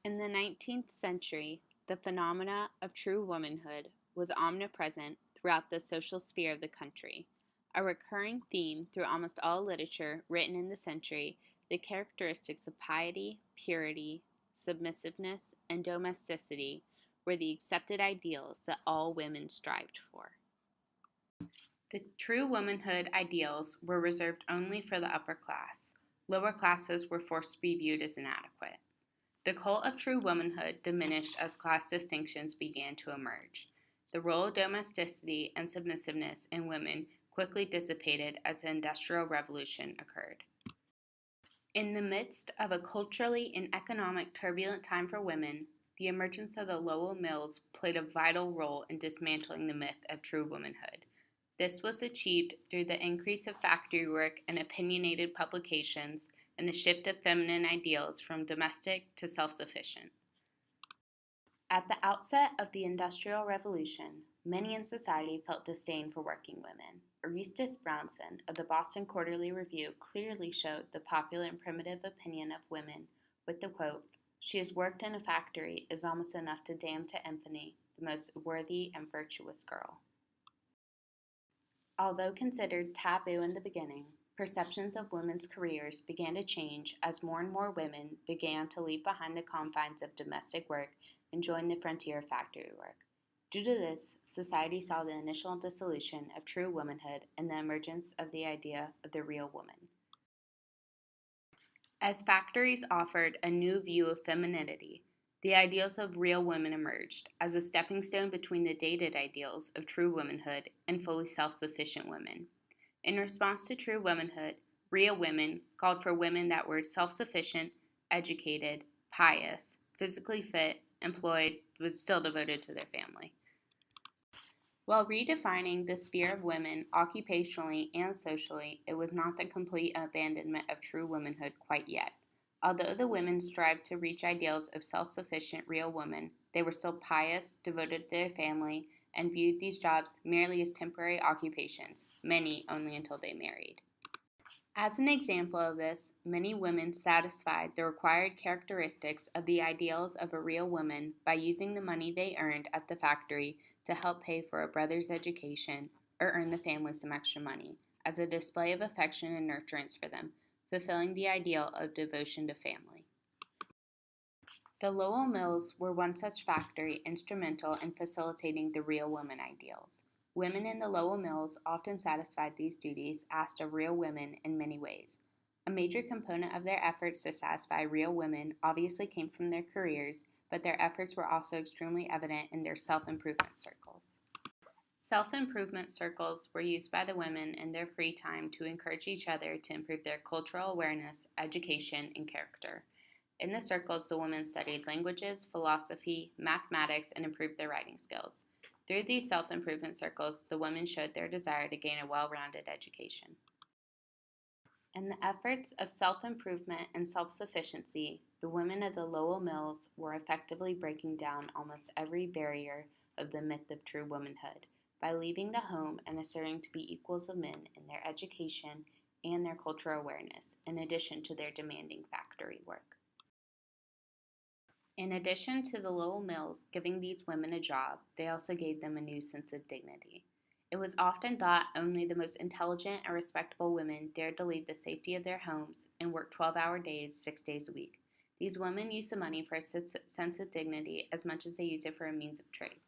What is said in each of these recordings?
In the 19th century, the phenomena of true womanhood was omnipresent throughout the social sphere of the country. A recurring theme through almost all literature written in the century, the characteristics of piety, purity, submissiveness, and domesticity were the accepted ideals that all women strived for. The true womanhood ideals were reserved only for the upper class. Lower classes were forced to be viewed as inadequate. The cult of true womanhood diminished as class distinctions began to emerge. The role of domesticity and submissiveness in women quickly dissipated as the Industrial Revolution occurred. In the midst of a culturally and economic turbulent time for women, the emergence of the Lowell Mills played a vital role in dismantling the myth of true womanhood. This was achieved through the increase of factory work and opinionated publications and the shift of feminine ideals from domestic to self-sufficient. At the outset of the Industrial Revolution, many in society felt disdain for working women. Orestes Brownson of the Boston Quarterly Review clearly showed the popular and primitive opinion of women with the quote, "She has worked in a factory is almost enough to damn to infamy the most worthy and virtuous girl." Although considered taboo in the beginning, perceptions of women's careers began to change as more and more women began to leave behind the confines of domestic work and join the frontier of factory work. Due to this, society saw the initial dissolution of true womanhood and the emergence of the idea of the real woman. As factories offered a new view of femininity, the ideals of real women emerged as a stepping stone between the dated ideals of true womanhood and fully self-sufficient women. In response to true womanhood, real women called for women that were self-sufficient, educated, pious, physically fit, employed, but still devoted to their family. While redefining the sphere of women occupationally and socially, it was not the complete abandonment of true womanhood quite yet. Although the women strived to reach ideals of self-sufficient real women, they were still pious, devoted to their family, and viewed these jobs merely as temporary occupations, many only until they married. As an example of this, many women satisfied the required characteristics of the ideals of a real woman by using the money they earned at the factory to help pay for a brother's education or earn the family some extra money, as a display of affection and nurturance for them, fulfilling the ideal of devotion to family. The Lowell Mills were one such factory instrumental in facilitating the real woman ideals. Women in the Lowell Mills often satisfied these duties asked of real women in many ways. A major component of their efforts to satisfy real women obviously came from their careers, but their efforts were also extremely evident in their self-improvement circles. Self-improvement circles were used by the women in their free time to encourage each other to improve their cultural awareness, education, and character. In the circles, the women studied languages, philosophy, mathematics, and improved their writing skills. Through these self-improvement circles, the women showed their desire to gain a well-rounded education. In the efforts of self-improvement and self-sufficiency, the women of the Lowell Mills were effectively breaking down almost every barrier of the myth of true womanhood by leaving the home and asserting to be equals of men in their education and their cultural awareness, in addition to their demanding factory work. In addition to the Lowell Mills giving these women a job, they also gave them a new sense of dignity. It was often thought only the most intelligent and respectable women dared to leave the safety of their homes and work 12-hour days, 6 days a week. These women used the money for a sense of dignity as much as they used it for a means of trade.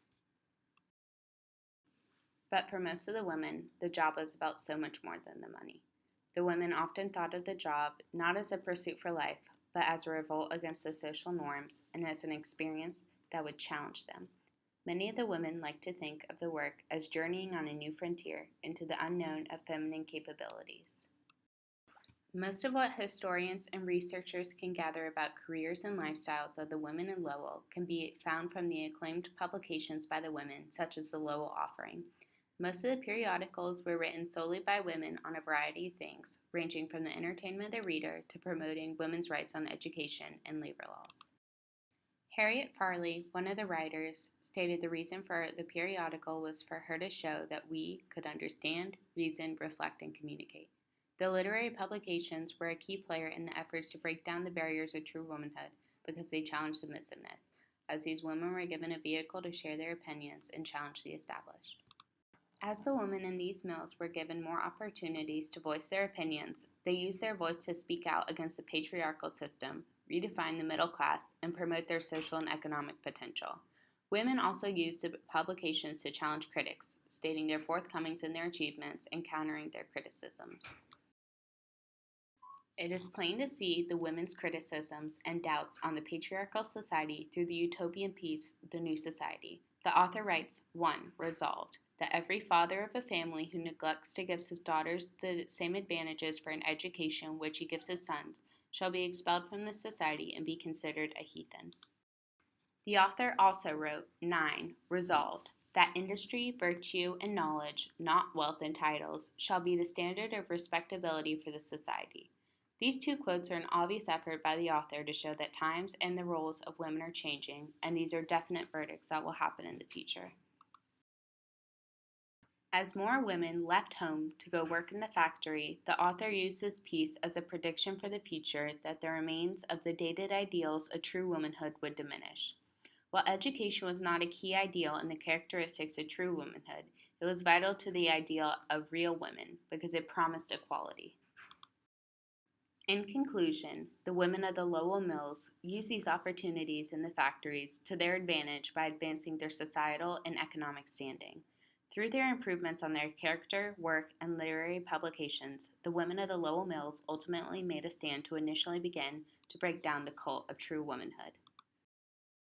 But for most of the women, the job was about so much more than the money. The women often thought of the job not as a pursuit for life, but as a revolt against the social norms and as an experience that would challenge them. Many of the women liked to think of the work as journeying on a new frontier into the unknown of feminine capabilities. Most of what historians and researchers can gather about careers and lifestyles of the women in Lowell can be found from the acclaimed publications by the women, such as the Lowell Offering. Most of the periodicals were written solely by women on a variety of things, ranging from the entertainment of the reader to promoting women's rights on education and labor laws. Harriet Farley, one of the writers, stated the reason for the periodical was for her to show that we could understand, reason, reflect, and communicate. The literary publications were a key player in the efforts to break down the barriers of true womanhood, because they challenged submissiveness, as these women were given a vehicle to share their opinions and challenge the established. As the women in these mills were given more opportunities to voice their opinions, they used their voice to speak out against the patriarchal system, redefine the middle class, and promote their social and economic potential. Women also used the publications to challenge critics, stating their forthcomings in their achievements and countering their criticisms. It is plain to see the women's criticisms and doubts on the patriarchal society through the utopian piece, The New Society. The author writes, 1. Resolved, that every father of a family who neglects to give his daughters the same advantages for an education which he gives his sons shall be expelled from the society and be considered a heathen. The author also wrote, 9. Resolved, that industry, virtue, and knowledge, not wealth and titles, shall be the standard of respectability for the society. These two quotes are an obvious effort by the author to show that times and the roles of women are changing, and these are definite verdicts that will happen in the future. As more women left home to go work in the factory, the author used this piece as a prediction for the future that the remains of the dated ideals of true womanhood would diminish. While education was not a key ideal in the characteristics of true womanhood, it was vital to the ideal of real women because it promised equality. In conclusion, the women of the Lowell Mills used these opportunities in the factories to their advantage by advancing their societal and economic standing. Through their improvements on their character, work, and literary publications, the women of the Lowell Mills ultimately made a stand to initially begin to break down the cult of true womanhood.